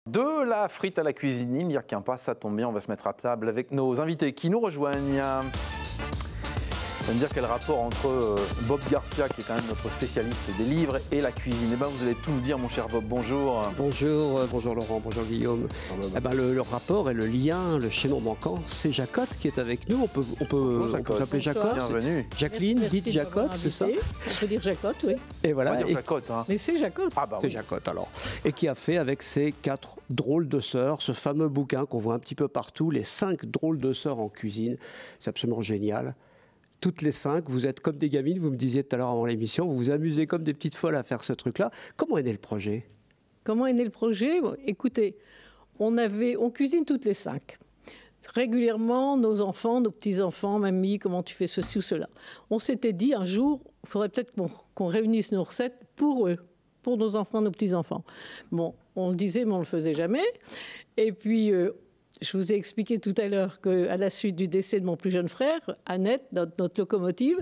De la frite à la cuisine, il n'y a qu'un pas, ça tombe bien, on va se mettre à table avec nos invités qui nous rejoignent. Vous allez me dire quel rapport entre Bob Garcia, qui est quand même notre spécialiste des livres, et la cuisine. Eh ben, vous allez tout nous dire, mon cher Bob, bonjour. Bonjour, bonjour Laurent, bonjour Guillaume. Eh ben, le rapport et le lien, le chaînon manquant, c'est Jacotte qui est avec nous. On peut s'appeler Jacotte. Bienvenue. Jacqueline, dites Jacotte, c'est ça? On peut dire Jacotte, oui. Et voilà. On va dire Jacotte, hein. Mais c'est Jacotte. Ah bah C'est oui. Jacotte alors. Et qui a fait avec ses 4 drôles de sœurs, ce fameux bouquin qu'on voit un petit peu partout, les 5 drôles de sœurs en cuisine. C'est absolument génial. Toutes les 5, vous êtes comme des gamines, vous me disiez tout à l'heure avant l'émission, vous vous amusez comme des petites folles à faire ce truc-là. Comment est né le projet? Comment est né le projet? Bon, écoutez, on cuisine toutes les 5. Régulièrement, nos enfants, nos petits-enfants, mamie, comment tu fais ceci ou cela. On s'était dit un jour, il faudrait peut-être qu'on réunisse nos recettes pour eux, pour nos enfants, nos petits-enfants. Bon, on le disait, mais on ne le faisait jamais. Et puis, je vous ai expliqué tout à l'heure qu'à la suite du décès de mon plus jeune frère, Annette, notre locomotive,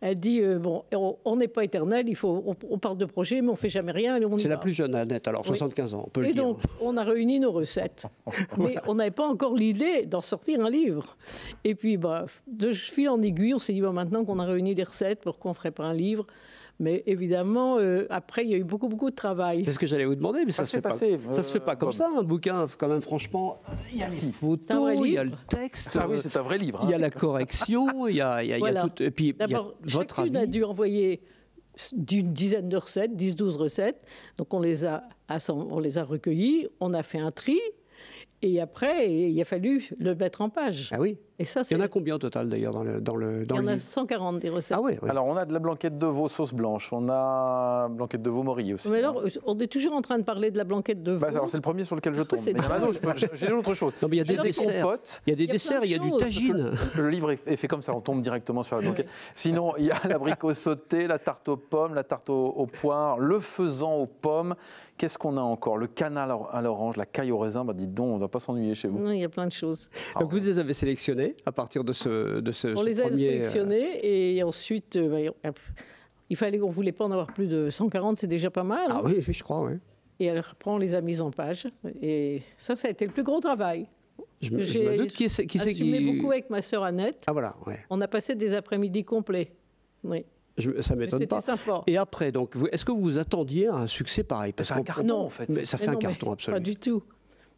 elle dit bon, on n'est pas éternel, on parle de projet, mais on ne fait jamais rien. C'est la plus jeune, Annette, alors 75 ans, on peut le dire. Et donc, on a réuni nos recettes. Mais on n'avait pas encore l'idée d'en sortir un livre. Et puis, de fil en aiguille, on s'est dit maintenant qu'on a réuni les recettes, pourquoi on ne ferait pas un livre? Mais évidemment, après, il y a eu beaucoup de travail. C'est ce que j'allais vous demander, mais ça se fait pas comme ça, un bouquin, quand même, franchement. Il y a les photos, il y a le texte. Ah oui, c'est un vrai livre. Il y a la correction, il y a tout. Et puis, d'abord, votre avis. chacune a dû envoyer d'une dizaine de recettes, 10-12 recettes. Donc, on les a recueillies, on a fait un tri. Et après, il a fallu le mettre en page. Ah oui. Et ça, il y en a combien au total d'ailleurs dans le Il y en a livre 140 des recettes. Ah oui, oui. Alors, on a de la blanquette de veau sauce blanche, on a blanquette de veau morille aussi. Mais alors, on est toujours en train de parler de la blanquette de veau. Alors, c'est le premier sur lequel je tombe. Mais il y en a d'autres, j'ai d'autres choses. Non, mais il y a des desserts. Compotes. Il y a des desserts, il y a du tagine. Le livre est fait comme ça, on tombe directement sur la blanquette. Sinon, il y a l'abricot sauté, la tarte aux pommes, la tarte aux poires, le faisan aux pommes. Qu'est-ce qu'on a encore? Le canal à l'orange, la caille au raisin. Dites donc, on ne va pas s'ennuyer chez vous. Non, il y a plein de choses. Donc vous les avez sélectionnés à partir de ce on les a premier... sélectionnés et ensuite, on voulait pas en avoir plus de 140, c'est déjà pas mal. Ah oui, je crois, oui. Et alors, après, on les a mises en page. Et ça a été le plus gros travail. Je me doute qui c'est assumé beaucoup avec ma sœur Annette. Ah voilà, ouais. On a passé des après-midi complets. Oui. Ça m'étonne pas. Sympa. Et après, donc, est-ce que vous vous attendiez à un succès pareil? C'est un carton, en fait. Mais ça fait un carton, absolument. Pas du tout.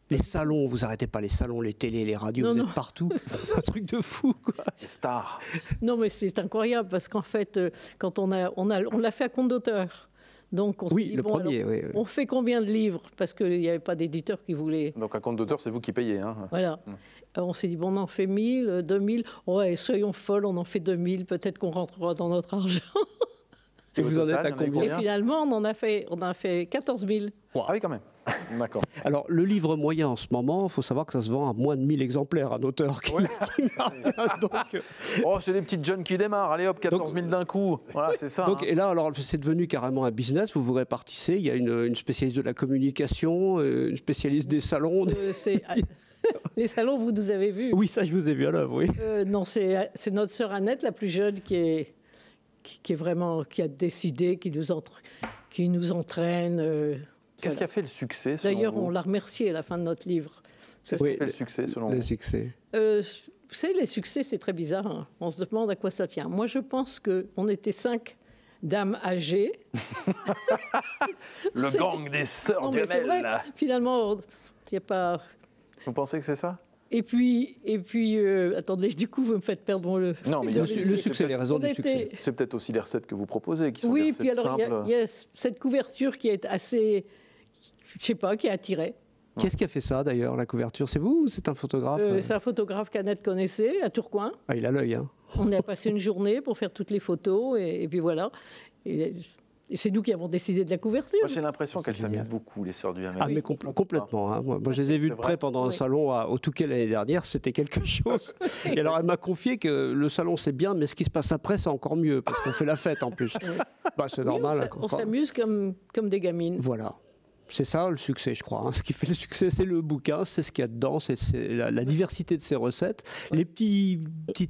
Les salons, vous arrêtez pas les salons, les télés, les radios, vous êtes partout. C'est un truc de fou, quoi. C'est star. Non, mais c'est incroyable parce qu'en fait, quand on l'a fait à compte d'auteur. Donc on oui, dit, le premier, alors, oui. On fait combien de livres? Parce qu'il n'y avait pas d'éditeur qui voulait. Donc un compte d'auteur, c'est vous qui payez. Hein. Voilà. On s'est dit, on en fait 1000, 2000. Ouais, soyons folles, on en fait 2000. Peut-être qu'on rentrera dans notre argent. Et vous en êtes à combien? Et finalement, on a fait 14 000. Ah oui, quand même. D'accord. Alors, le livre moyen en ce moment, il faut savoir que ça se vend à moins de 1000 exemplaires, un auteur qui donc... Oh, c'est des petites jeunes qui démarrent. Allez hop, 14 000 d'un coup. Voilà, c'est ça. Donc, et là, alors, c'est devenu carrément un business. Vous vous répartissez. Il y a une spécialiste de la communication, une spécialiste des salons. Les salons, vous nous avez vus. Oui, ça, je vous ai vu à l'œuvre, oui. Non, c'est notre sœur Annette, la plus jeune, qui a décidé, qui nous entraîne. Qu'est-ce qui a fait le succès, selon D'ailleurs, vous? On l'a remercié à la fin de notre livre. Qu'est-ce qui fait le succès, selon vous? Le succès. Vous savez, les succès, c'est très bizarre. Hein. On se demande à quoi ça tient. Moi, je pense qu'on était 5 dames âgées. Le gang des sœurs Duhamel. Finalement, il n'y a pas... Vous pensez que c'est ça? Et puis attendez, du coup, vous me faites perdre mon... Non, mais le succès, les raisons du succès. C'est peut-être aussi les recettes que vous proposez, qui sont oui, des recettes puis alors, simples. il y a cette couverture qui est assez... Je ne sais pas, qui a attiré. Qu'est-ce qui a fait ça, d'ailleurs, la couverture? C'est vous ou c'est un photographe? C'est un photographe qu'Annette connaissait, à Tourcoing. Ah, il a l'œil, hein. On a passé une journée pour faire toutes les photos, et puis voilà. Et c'est nous qui avons décidé de la couverture. Moi, j'ai l'impression qu'elles s'amusent beaucoup, les sœurs Duhamel. Ah, mais complètement. Hein. Moi, je les ai vues de près pendant un salon au Touquet l'année dernière. C'était quelque chose. Et alors, elle m'a confié que le salon, c'est bien, mais ce qui se passe après, c'est encore mieux, parce qu'on fait la fête en plus. C'est normal. On s'amuse comme des gamines. Voilà. C'est ça le succès, je crois. Ce qui fait le succès, c'est le bouquin, c'est ce qu'il y a dedans, c'est la diversité de ses recettes. Les petits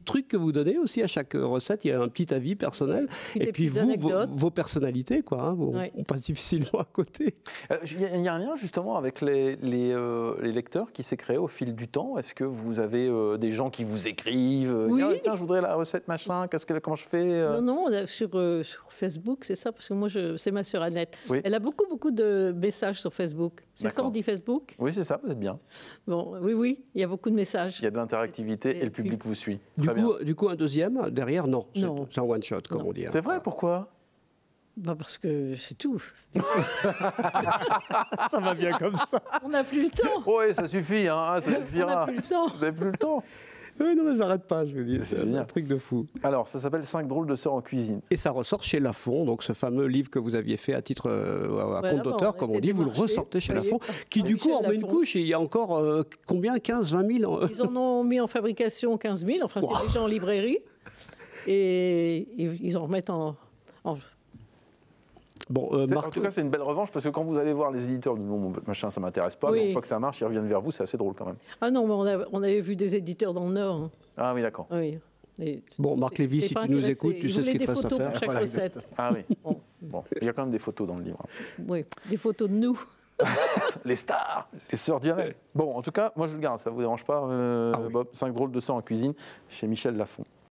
trucs que vous donnez aussi à chaque recette, il y a un petit avis personnel. Et puis vous, vos personnalités, quoi. On passe difficilement à côté. Il y a un lien justement avec les lecteurs qui s'est créé au fil du temps. Est-ce que vous avez des gens qui vous écrivent Oui. Tiens, je voudrais la recette machin, comment je fais Non, sur Facebook, c'est ça, parce que moi, c'est ma sœur Annette. Oui. Elle a beaucoup de messages sur Facebook. C'est ça, on dit Facebook? Oui, c'est ça, vous êtes bien. Bon, oui, il y a beaucoup de messages. Il y a de l'interactivité et le public vous suit. Du coup, un deuxième derrière, non. Non. C'est un one-shot, comme on dit. C'est vrai, pourquoi? Parce que c'est tout. Ça va bien comme ça. On n'a plus le temps. Oui, ça suffit, ça On n'a suffira. plus le temps. Vous n'avez plus le temps. Oui, non, mais ça n'arrête pas, je veux dire. C'est C'est génial. un truc de fou. Alors, ça s'appelle 5 drôles de sœurs en cuisine. Et ça ressort chez Lafon, donc ce fameux livre que vous aviez fait à titre à compte d'auteur, comme on dit, vous le ressortez chez Lafon, qui du coup en met une couche, et il y a encore combien, 15-20 000 Ils en ont mis en fabrication 15 000, enfin c'est déjà en librairie, et ils en remettent en... Bon, En tout cas, c'est une belle revanche parce que quand vous allez voir les éditeurs, non, machin, ça m'intéresse pas, Oui. mais une fois que ça marche, ils reviennent vers vous, c'est assez drôle quand même. Ah non, mais on avait vu des éditeurs dans le Nord. Hein. Ah oui, d'accord. Oui. Et Bon, Marc Lévy, t'es si pas tu nous intéressé. écoutes, tu Ils sais ce voulaient qu'il te des reste à photos faire. pour chaque Voilà, recette. Ah oui. Bon, il y a quand même des photos dans le livre. Oui, des photos de nous. Les stars, les sœurs Duhamel. Bon, en tout cas, moi je le garde, ça vous dérange pas, Bob 5 drôles de sœurs en cuisine chez Michel Lafon.